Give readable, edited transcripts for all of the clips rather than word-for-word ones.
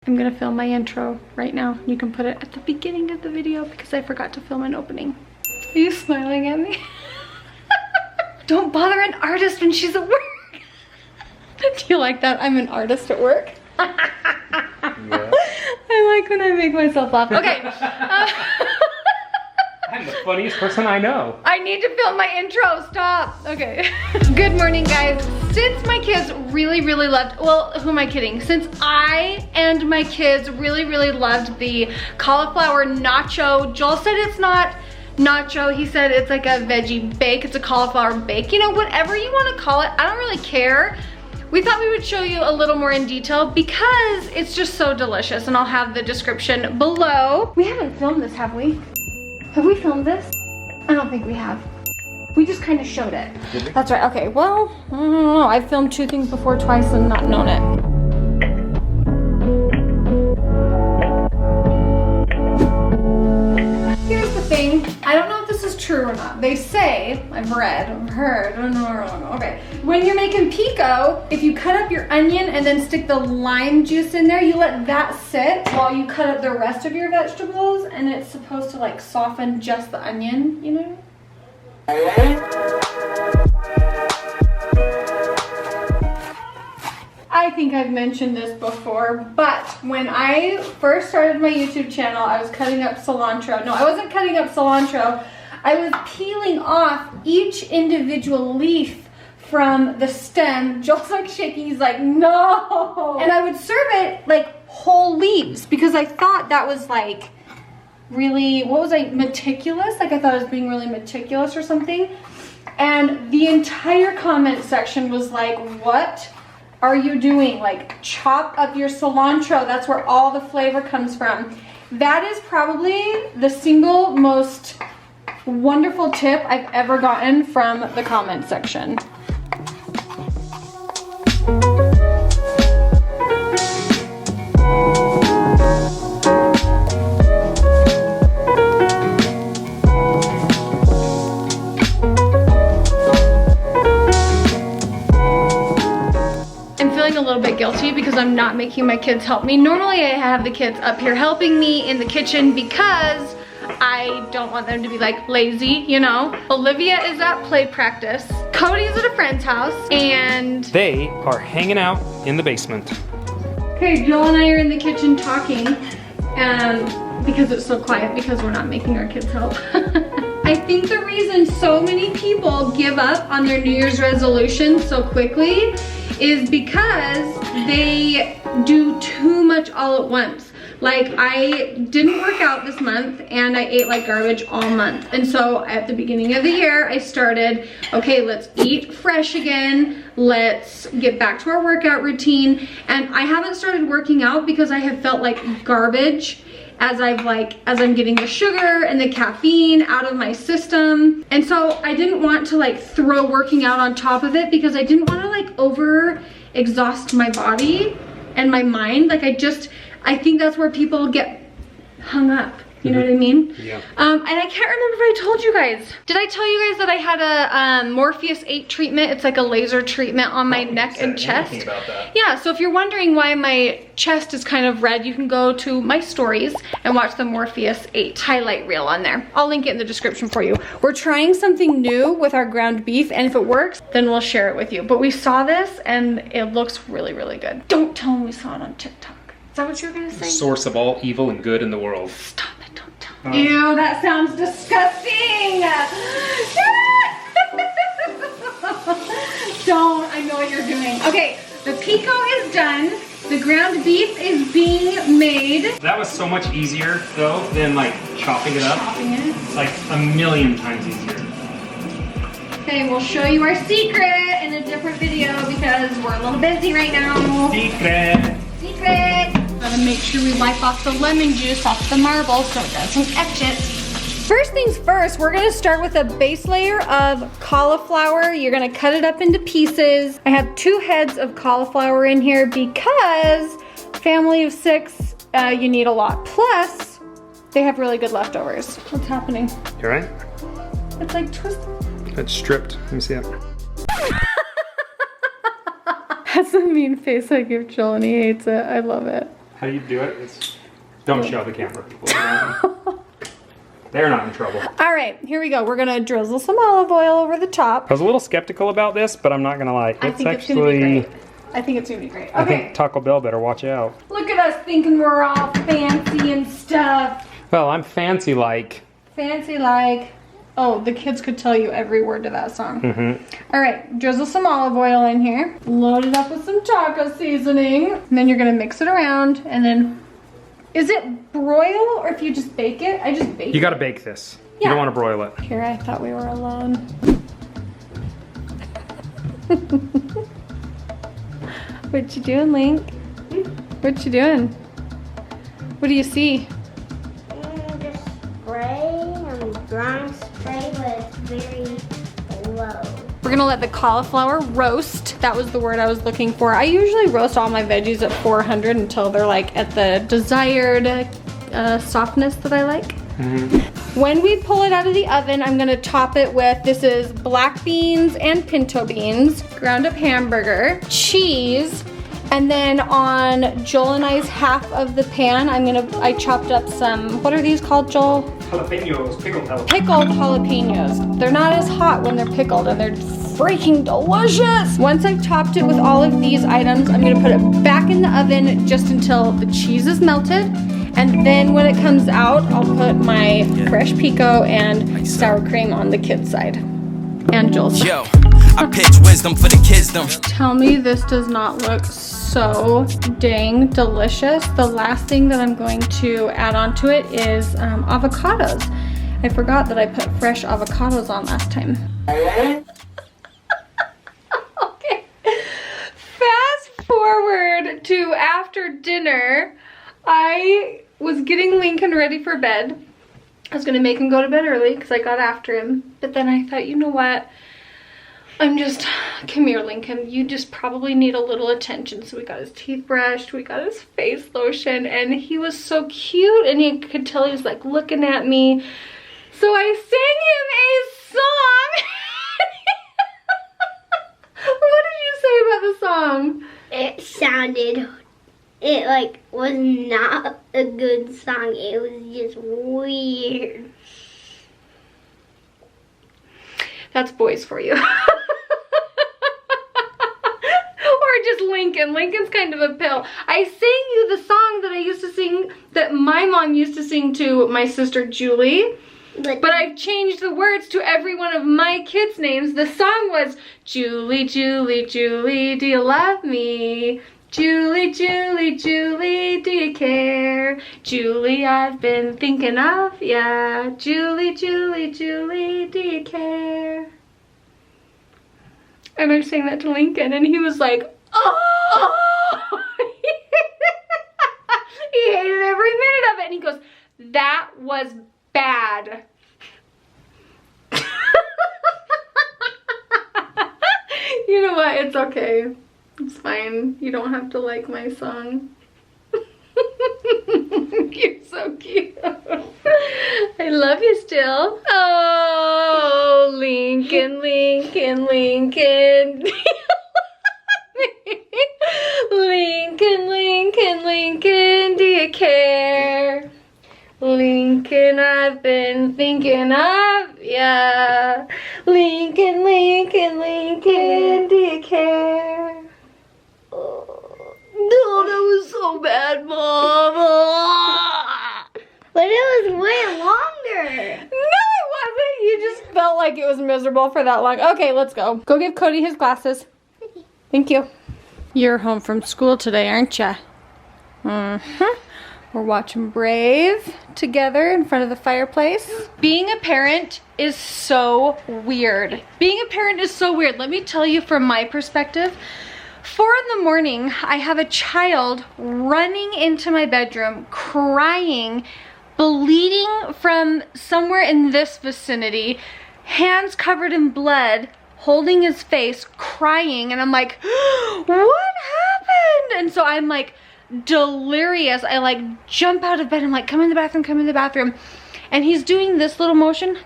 I'm gonna film my intro right now. You can put it at the beginning of the video because I forgot to film an opening. Are you smiling at me? Don't bother an artist when she's at work. Do you like that? I'm an artist at work. Yeah. I like when I make myself laugh. Okay. I'm the funniest person I know. I need to film my intro, stop. Okay. Good morning, guys. Since my kids really loved, well, who am I kidding? Since I and my kids really loved the cauliflower nacho. Joel said it's not nacho, he said it's like a veggie bake. It's a cauliflower bake. You know, whatever you want to call it, I don't really care. We thought we would show you a little more in detail because it's just so delicious, and I'll have the description below. We haven't filmed this, have we? Have we filmed this? I don't think we have. We just kind of showed it. That's right. Okay, well, I don't know. I've filmed two things before twice and not known it. Here's the thing. I don't know if this is true or not. They say, I've read, I've heard, I don't know. Okay. When you're making pico, if you cut up your onion and then stick the lime juice in there, you let that sit while you cut up the rest of your vegetables, and it's supposed to like soften just the onion, you know? I think I've mentioned this before, but when I first started my YouTube channel, I was cutting up cilantro. No, I wasn't cutting up cilantro. I was peeling off each individual leaf from the stem. Joel's like shaking, he's like, no! And I would serve it like whole leaves because I thought that was like really, what was I, meticulous? Like I thought I was being really meticulous or something. And the entire comment section was like, what are you doing? Like, chop up your cilantro. That's where all the flavor comes from. That is probably the single most wonderful tip I've ever gotten from the comment section. A little bit guilty because I'm not making my kids help me. Normally I have the kids up here helping me in the kitchen because I don't want them to be like lazy, you know. Olivia is at play practice. Cody's at a friend's house and they are hanging out in the basement. Okay, Joel and I are in the kitchen talking and because it's so quiet because we're not making our kids help. I think the reason so many people give up on their New Year's resolutions so quickly is because they do too much all at once. Like, I didn't work out this month and I ate like garbage all month. And so at the beginning of the year, I started, okay, let's eat fresh again. Let's get back to our workout routine. And I haven't started working out because I have felt like garbage as I'm getting the sugar and the caffeine out of my system. And so I didn't want to like throw working out on top of it because I didn't want to like over exhaust my body and my mind. Like I think that's where people get hung up. You know what I mean? Yeah. And I can't remember if I told you guys. Did I tell you guys that I had a Morpheus 8 treatment? It's like a laser treatment on my neck and chest. About that. Yeah, so if you're wondering why my chest is kind of red, you can go to my stories and watch the Morpheus 8 highlight reel on there. I'll link it in the description for you. We're trying something new with our ground beef, and if it works, then we'll share it with you. But we saw this and it looks really good. Don't tell them we saw it on TikTok. Is that what you were gonna say? The source of all evil and good in the world. Stop it, don't tell me. Ew, that sounds disgusting. Don't, I know what you're doing. Okay, the pico is done. The ground beef is being made. That was so much easier though than like chopping it up. Chopping it. It's like a million times easier. Okay, we'll show you our secret in a different video because we're a little busy right now. Secret. Gotta make sure we wipe off the lemon juice off the marble so it doesn't etch it. First things first, we're gonna start with a base layer of cauliflower. You're gonna cut it up into pieces. I have 2 heads of cauliflower in here because family of 6, you need a lot. Plus, they have really good leftovers. What's happening? You right? It's like twisted. It's stripped. Let me see it. That's a mean face I give Joel and he hates it. I love it. how you do it. Don't show the camera people. They're not in trouble. All right, here we go. We're gonna drizzle some olive oil over the top. I was a little skeptical about this, but I'm not gonna lie. I think it's gonna be great. I think it's gonna be great. Okay. I think Taco Bell better watch out. Look at us thinking we're all fancy and stuff. Well, I'm fancy like. Fancy like. Oh, the kids could tell you every word to that song. Mm-hmm. All right, drizzle some olive oil in here. Load it up with some taco seasoning. And then you're gonna mix it around and then, is it broil or if you just bake it? I just bake it. You gotta bake this. Yeah. You don't wanna broil it. Here, I thought we were alone. What you doing, Link? What you doing? What do you see? Just spray. I'm drawing spray, but it's very low. We're gonna let the cauliflower roast. That was the word I was looking for. I usually roast all my veggies at 400 until they're like at the desired softness that I like. Mm-hmm. When we pull it out of the oven, I'm gonna top it with, this is black beans and pinto beans, ground up hamburger, cheese, and then on Joel and I's half of the pan, I chopped up some, what are these called, Joel? Jalapenos, pickled jalapenos. Pickled jalapenos. They're not as hot when they're pickled and they're freaking delicious. Once I've topped it with all of these items, I'm gonna put it back in the oven just until the cheese is melted. And then when it comes out, I'll put my fresh pico and sour cream on the kids' side. And Joel's side. Yo, I pitch wisdom for the kidsdom. Tell me this does not look so dang delicious. The last thing that I'm going to add onto it is avocados. I forgot that I put fresh avocados on last time. Okay. Fast forward to after dinner. I was getting Lincoln ready for bed. I was gonna make him go to bed early because I got after him. But then I thought, you know what? Come here, Lincoln. You just probably need a little attention. So we got his teeth brushed, we got his face lotion, and he was so cute and you could tell he was like looking at me. So I sang him a song. What did you say about the song? It like was not a good song. It was just weird. That's boys for you. Or just Lincoln. Lincoln's kind of a pill. I sang you the song that I used to sing, that my mom used to sing to my sister Julie. But I've changed the words to every one of my kids' names. The song was Julie, Julie, Julie, do you love me? Julie, Julie, Julie, do you care? Julie, I've been thinking of ya. Julie, Julie, Julie, do you care? And I sang that to Lincoln and he was like, oh! He hated every minute of it and he goes, that was bad. You know what? It's okay. It's fine. You don't have to like my song. You're so cute. I love you still. Oh, Lincoln, Lincoln, Lincoln. Lincoln, Lincoln, Lincoln, do you care? Lincoln, I've been thinking of ya. Lincoln, Lincoln, Lincoln, do you care? No, that was so bad, Mama. But it was way longer. No, it wasn't. You just felt like it was miserable for that long. Okay, let's go. Go give Cody his glasses. Thank you. You're home from school today, aren't you? Mm-hmm. We're watching Brave together in front of the fireplace. Being a parent is so weird. Being a parent is so weird. Let me tell you from my perspective. 4 in the morning, I have a child running into my bedroom, crying, bleeding from somewhere in this vicinity, hands covered in blood, holding his face, crying, and I'm like, what happened? And so I'm like delirious. I like jump out of bed. I'm like, come in the bathroom, come in the bathroom. And he's doing this little motion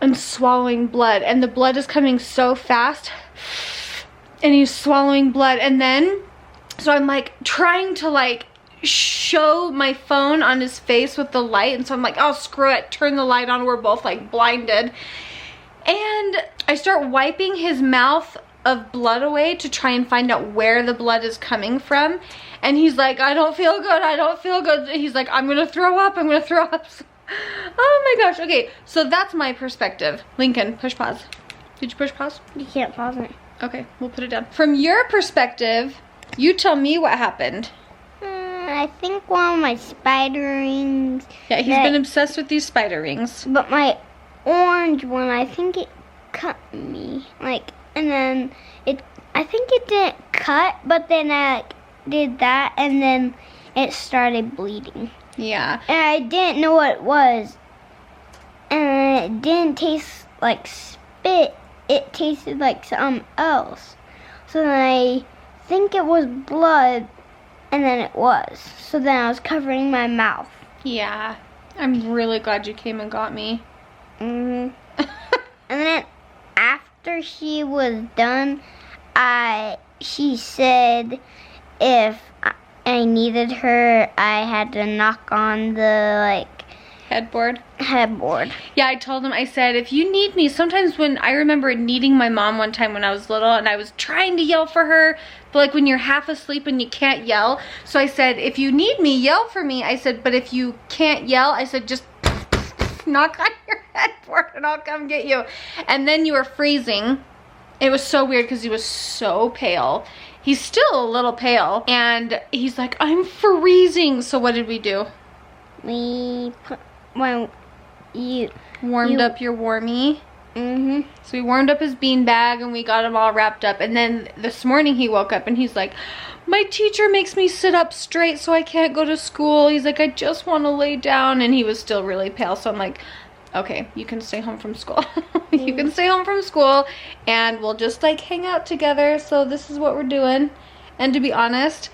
and swallowing blood. And the blood is coming so fast. And he's swallowing blood. And then So I'm like trying to like show my phone on his face with the light, and so I'm like, oh screw it, turn the light on. We're both like blinded, and I start wiping his mouth of blood away to try and find out where the blood is coming from, and he's like, I don't feel good, I don't feel good. He's like, I'm gonna throw up, I'm gonna throw up. Oh my gosh. Okay, so that's my perspective. Lincoln, push pause. Did you push pause? You can't pause it. Okay, we'll put it down. From your perspective, you tell me what happened. I think one of my spider rings. Yeah, he's been obsessed with these spider rings. But my orange one, I think it cut me. Like, and then I think it didn't cut, but then I did that, and then it started bleeding. Yeah. And I didn't know what it was. And it didn't taste like spit. It tasted like something else. So then I think it was blood, and then it was. So then I was covering my mouth. Yeah. I'm really glad you came and got me. And then after she was done, she said if I needed her, I had to knock on the Headboard. Yeah, I told him, I said, if you need me, sometimes when I remember needing my mom one time when I was little, and I was trying to yell for her, but like when you're half asleep and you can't yell. So I said, if you need me, yell for me. I said, but if you can't yell, I said, just knock on your headboard and I'll come get you. And then you were freezing. It was so weird because he was so pale. He's still a little pale, and he's like, I'm freezing. So what did we do? We put warmed up your warmie. So we warmed up his bean bag and we got him all wrapped up. And then this morning he woke up and he's like, my teacher makes me sit up straight so I can't go to school. He's like, I just want to lay down. And he was still really pale. So I'm like, okay, you can stay home from school. You can stay home from school and we'll just like hang out together. So this is what we're doing. And to be honest,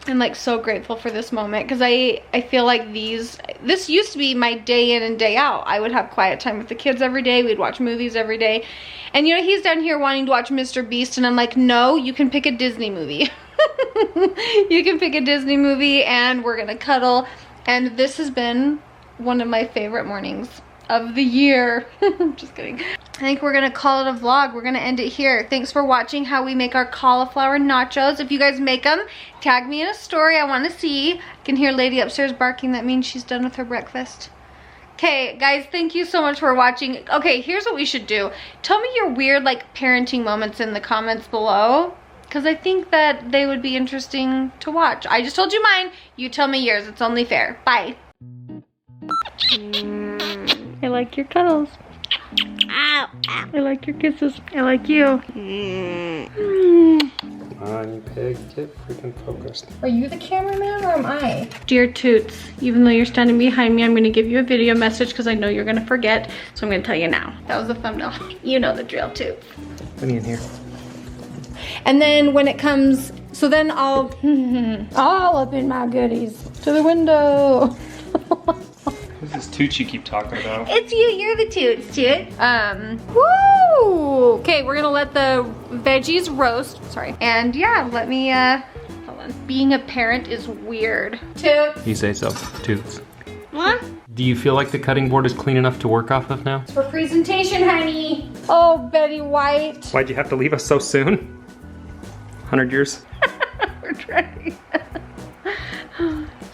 I'm like so grateful for this moment, because I feel like this used to be my day in and day out. I would have quiet time with the kids every day. We'd watch movies every day. And you know, he's down here wanting to watch Mr. Beast, and I'm like, no, you can pick a Disney movie. You can pick a Disney movie and we're gonna cuddle. And this has been one of my favorite mornings of the year. Just kidding. I think we're gonna call it a vlog. We're gonna end it here. Thanks for watching how we make our cauliflower nachos. If you guys make them, tag me in a story. I want to see. I can hear Lady upstairs barking. That means she's done with her breakfast. Okay, guys, thank you so much for watching. Okay, here's what we should do. Tell me your weird like parenting moments in the comments below, because I think that they would be interesting to watch. I just told you mine. You tell me yours. It's only fair. Bye. I like your cuddles. Ow, ow. I like your kisses. I like you. Come on, you pig. Get freaking focused. Are you the cameraman or am I? Dear Toots, even though you're standing behind me, I'm going to give you a video message because I know you're going to forget. So I'm going to tell you now. That was the thumbnail. You know the drill, Toots. Let me in here. And then when it comes, so then I'll all up in my goodies to the window. Who's this Tooch you keep talking about? It's you, you're the Toots, Toot. Woo! Okay, we're gonna let the veggies roast. Sorry. And yeah, let me, hold on. Being a parent is weird. Toot. You say so, Toots. What? Do you feel like the cutting board is clean enough to work off of now? For presentation, honey. Oh, Betty White. Why'd you have to leave us so soon? 100 years? We're trying.